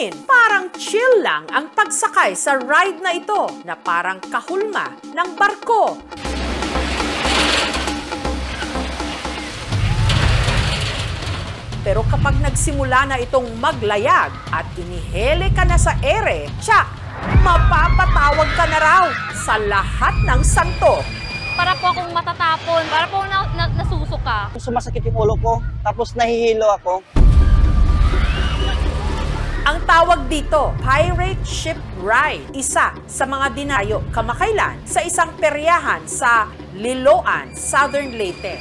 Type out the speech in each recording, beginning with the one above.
Leonin, parang chill lang ang pagsakay sa ride na ito na parang kahulma ng barko. Pero kapag nagsimula na itong maglayag at inihele ka na sa ere, tsak, mapapatawag ka na raw sa lahat ng santo. Para po akong matatapon, para po nasusuka. Sumasakit yung ulo ko, tapos nahihilo ako. Ang tawag dito, Pirate Ship Ride, isa sa mga dinayo kamakailan sa isang peryahan sa Liloan, Southern Leyte.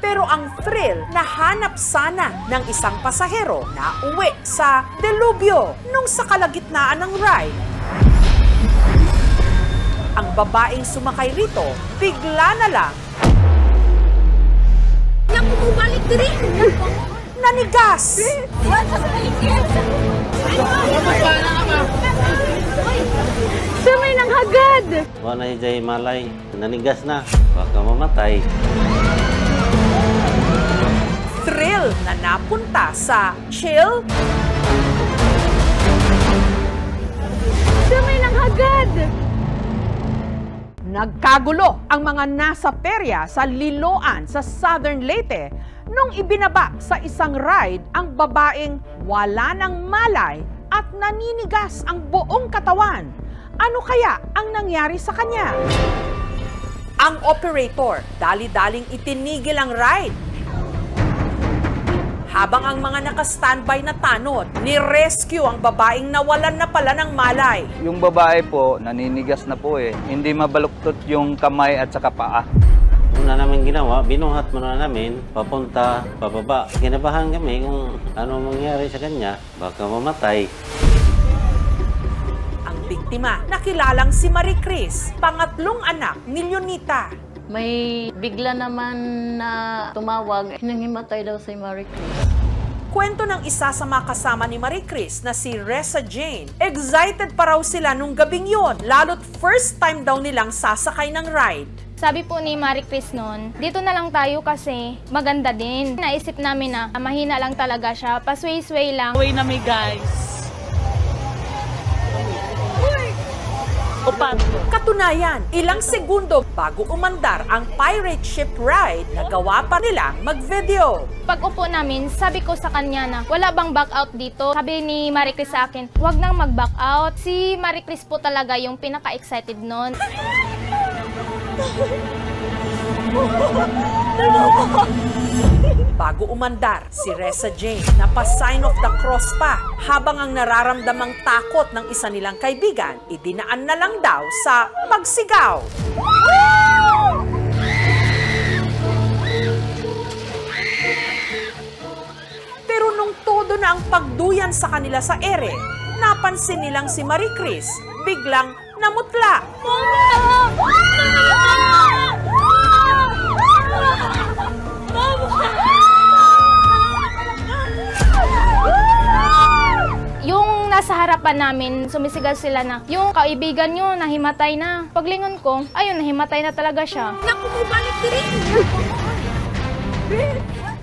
Pero ang thrill nahanap sana ng isang pasahero na uwi sa delubyo nung sa kalagitnaan ng ride. Ang babaeng sumakay rito, bigla na lang Nakubalik din! nanigas! Sumay ng hagad! Wala na hijay malay, nanigas na, baka mamatay. Thrill na napunta sa chill, Sumay ng hagad! nagkagulo ang mga nasa perya sa Liloan sa Southern Leyte nung ibinaba sa isang ride ang babaeng wala ng malay at naninigas ang buong katawan. Ano kaya ang nangyari sa kanya? Ang operator dali-daling itinigil ang ride. Habang ang mga naka-standby na tanod, ni-rescue ang babaeng nawalan na pala ng malay. Yung babae po, naninigas na po eh. Hindi mabaluktot yung kamay at saka paa. Una namin ginawa, binuhat muna namin, papunta, pababa. Kinabahan kami kung ano mangyari sa kanya, baka mamatay. Ang biktima, nakilalang si Marie Chris, pangatlong anak ni Leonita. May bigla naman na tumawag, hinanghimatay daw si Marie Chris. Kwento ng isa sa mga kasama ni Marie Chris na si Ressa Jane. Excited pa raw sila nung gabing yon, lalo't first time daw nilang sasakay ng ride. Sabi po ni Marie Chris noon, dito na lang tayo kasi maganda din. Naisip namin na mahina lang talaga siya, pasway-sway lang. Uy na may guys. Upan. Katunayan, ilang segundo bago umandar ang pirate ship ride, nagawa pa nilang mag-video. Pag upo namin, sabi ko sa kanya na wala bang back out dito? Sabi ni Marie Chris sa akin, wag nang mag-back out. Si Marie Chris po talaga yung pinaka-excited noon. Bago umandar, si Ressa Jane napa-sign of the cross pa habang ang nararamdamang takot ng isa nilang kaibigan, idinaan na lang daw sa pagsigaw. Pero nung todo na ang pagduyan sa kanila sa ere, napansin nilang si Marie Chris biglang namutla. Yung nasa harapan namin, sumisigaw sila na, yung kaibigan nyo, nahimatay na. Paglingon ko, ayun, nahimatay na talaga siya.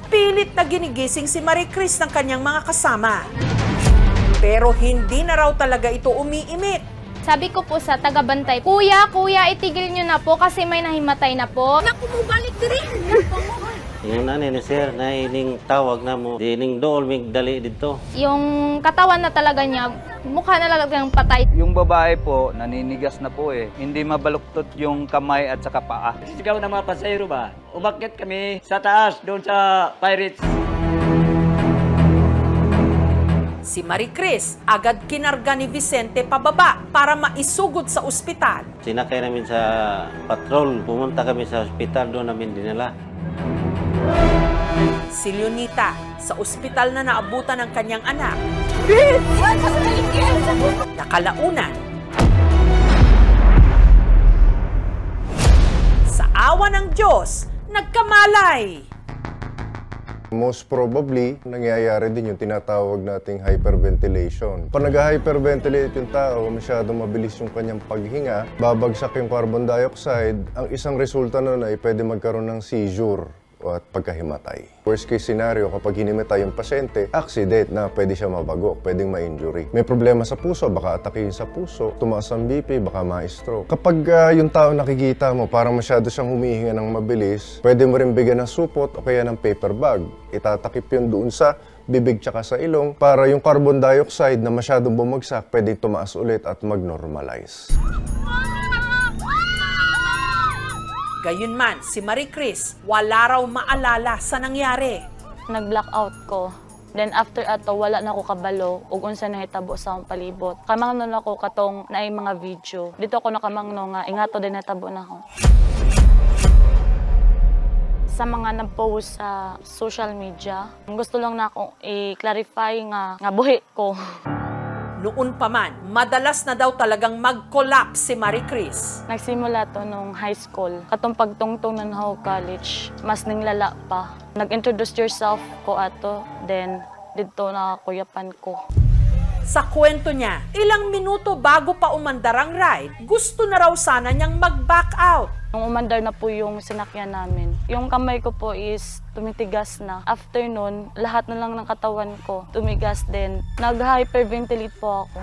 Pilit na ginigising si Marie Chris ng kanyang mga kasama. Pero hindi na raw talaga ito umiimik. Sabi ko po sa taga-bantay, Kuya, itigil nyo na po kasi may nahimatay na po. Yung nanay ni sir, nailing tawag na mo, dining dool, may dali dito. Yung katawan na talaga niya, mukha na talagang patay. Yung babae po, naninigas na po eh. Hindi mabaluktot yung kamay at saka paa. Sisigaw ng mga pasahero ba? Umakyat kami sa taas, doon sa Pirates. Si Marie Chris agad kinarga ni Vicente pababa para maisugod sa ospital. Sinakay namin sa patrol, pumunta kami sa ospital, doon namin dinala. Si Leonita, sa ospital na naabutan ng kanyang anak, nakalaunan. Sa awa ng Diyos, nagkamalay. Most probably, nangyayari din yung tinatawag nating hyperventilation. Pag nag-hyperventilate yung tao, masyadong mabilis yung kanyang paghinga, babagsak yung carbon dioxide, ang isang resulta nun ay pwede magkaroon ng seizure at pagkahimatay. Worst case scenario, kapag hinimatay yung pasyente, accident na pwede siya mabagok, pwedeng ma-injury. May problema sa puso, baka atakihin sa puso, tumaas ang BP, baka ma-stroke. Kapag yung tao nakikita mo, parang masyado siyang humihinga ng mabilis, pwede mo rin bigyan ng supot o kaya ng paper bag. Itatakip yun doon sa bibig tsaka sa ilong para yung carbon dioxide na masyadong bumagsak, pwedeng tumaas ulit at mag-normalize. Gayunman, si Marie Chris, wala raw maalala sa nangyari. Nag-blackout ko. Then after ato, wala na ako kabalo ug unsa nahitabo sa akong palibot. Kamangnon ako katong naay mga video. Dito ako nakamangno nga ingato din natabo na ako. Sa mga nag-post sa social media, gusto lang na akong i-clarify nga buhi ko. Noon pa man, madalas na daw talagang mag-collapse si Marie Chris. Nagsimula to nung high school. Katong pagtungtong ng college, mas ninglala pa. Nag-introduce yourself ko ato, then dito na kuyapan ko. Sa kwento niya, ilang minuto bago pa umandar ang ride, gusto na raw sana niyang mag-back out. Nung umandar na po yung sinakyan namin, yung kamay ko po is tumitigas na. After nun, lahat na lang ng katawan ko tumigas din. Nag-hyperventilate po ako.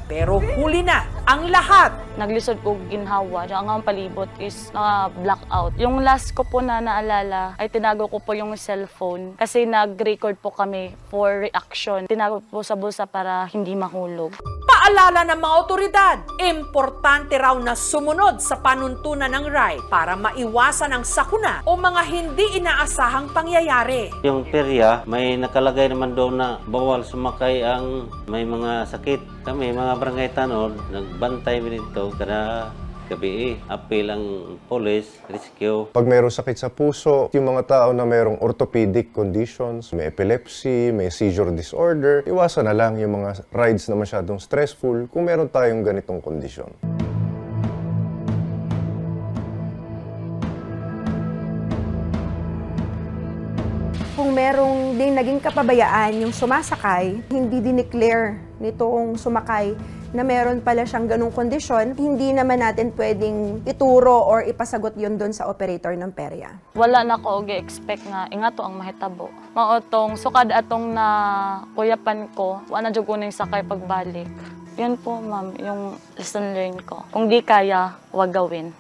Pero huli na ang lahat. Naglisod ko ginhawa, ang ang palibot is blackout. Yung last ko po na naalala ay tinago ko po yung cellphone kasi nag-record po kami for reaction. Tinago po sa bulsa para hindi mahulog. Paalala ng mga otoridad, importante raw na sumunod sa panuntunan ng ride para maiwasan ang sakuna o mga hindi inaasahang pangyayari. Yung perya, may nakalagay naman doon na bawal sumakay ang may mga sakit. Kami, mga barangay tanod, nagbantay dito kada gabi. Apil ang police, rescue. Pag mayroong sakit sa puso, yung mga tao na mayroong orthopedic conditions, may epilepsy, may seizure disorder, iwasan na lang yung mga rides na masyadong stressful kung meron tayong ganitong kondisyon. Kung merong ding naging kapabayaan yung sumasakay, hindi dineclare nitong sumakay na meron pala siyang ganung kondisyon, hindi naman natin pwedeng ituro or ipasagot yun doon sa operator ng perya. Wala na ko gi-expect nga ingato ang mahitabo. Maotong sukad atong na kuyapan ko, wala na jud kuning sakay pagbalik. Yan po ma'am, yung lesson learned ko. Kung di kaya, wag gawin.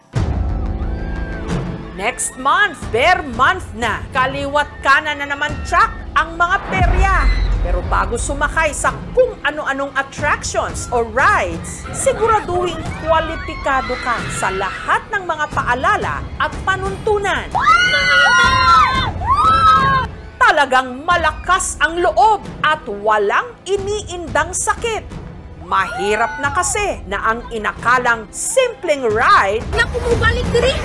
Next month, bear month na. Kaliwat kanan na naman tsak ang mga perya. Pero bago sumakay sa kung ano-anong attractions o rides, siguraduhin kwalipikado ka sa lahat ng mga paalala at panuntunan. Talagang malakas ang loob at walang iniindang sakit. Mahirap na kasi na ang inakalang simpleng ride na kumubalik rin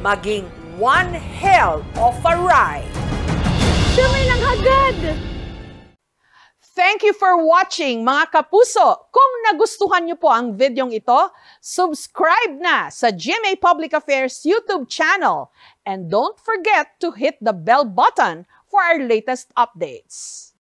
maging one hell of a ride. Thank you for watching, mga kapuso. Kung nagustuhan niyo po ang videong ito, subscribe na sa GMA Public Affairs YouTube channel. And don't forget to hit the bell button for our latest updates.